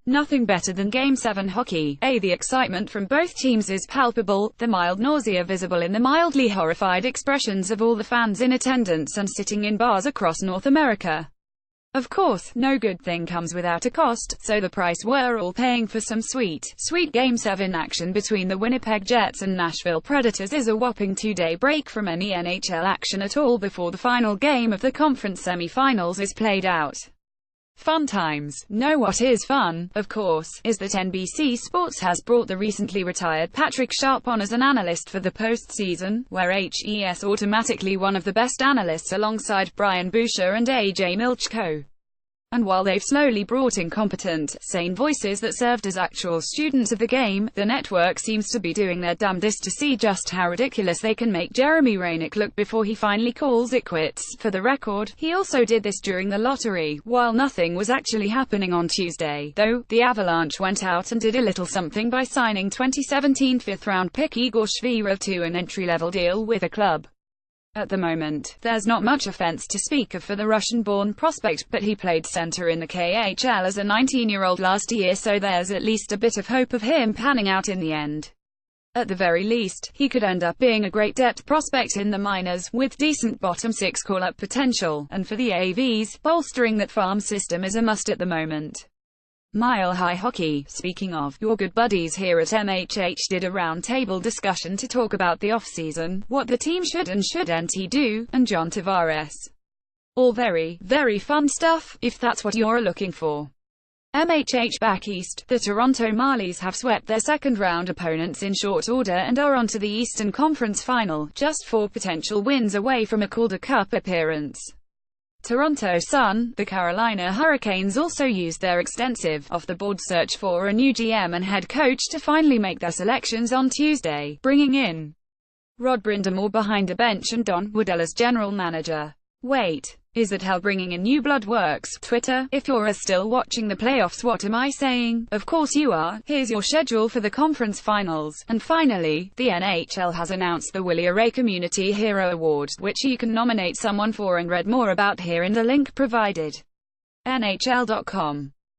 Nothing better than Game 7 hockey. The excitement from both teams is palpable, the mild nausea visible in the mildly horrified expressions of all the fans in attendance and sitting in bars across North America. Of course, no good thing comes without a cost, so the price we're all paying for some sweet Game 7 action between the Winnipeg Jets and Nashville Predators is a whopping 2-day break from any NHL action at all before the final game of the conference semi-finals is played out. Fun times. No, what is fun, of course, is that NBC Sports has brought the recently retired Patrick Sharp on as an analyst for the postseason, where HES automatically one of the best analysts alongside Brian Boucher and AJ Milchko. And while they've slowly brought in competent, sane voices that served as actual students of the game, the network seems to be doing their damnedest to see just how ridiculous they can make Jeremy Roenick look before he finally calls it quits. For the record, he also did this during the lottery, while nothing was actually happening on Tuesday, though. The Avalanche went out and did a little something by signing 2017 fifth-round pick Igor Shvyrev to an entry-level deal with a club. At the moment, there's not much offense to speak of for the Russian-born prospect, but he played center in the KHL as a 19-year-old last year, so there's at least a bit of hope of him panning out in the end. At the very least, he could end up being a great depth prospect in the minors, with decent bottom-six call-up potential, and for the AVs, bolstering that farm system is a must at the moment. Mile High Hockey. Speaking of, your good buddies here at MHH did a roundtable discussion to talk about the off-season, what the team should and shouldn't do, and John Tavares. All very, very fun stuff, if that's what you're looking for. MHH back east, the Toronto Marlies have swept their second-round opponents in short order and are on to the Eastern Conference Final, just 4 potential wins away from a Calder Cup appearance. Toronto Sun. The Carolina Hurricanes also used their extensive, off-the-board search for a new GM and head coach to finally make their selections on Tuesday, bringing in Rod Brind'Amour behind the bench and Don Waddell as general manager. Wait, is that how bringing in new blood works? Twitter, if you're still watching the playoffs, what am I saying? Of course you are. Here's your schedule for the conference finals. And finally, the NHL has announced the Willie Ray Community Hero Award, which you can nominate someone for, and read more about here in the link provided. NHL.com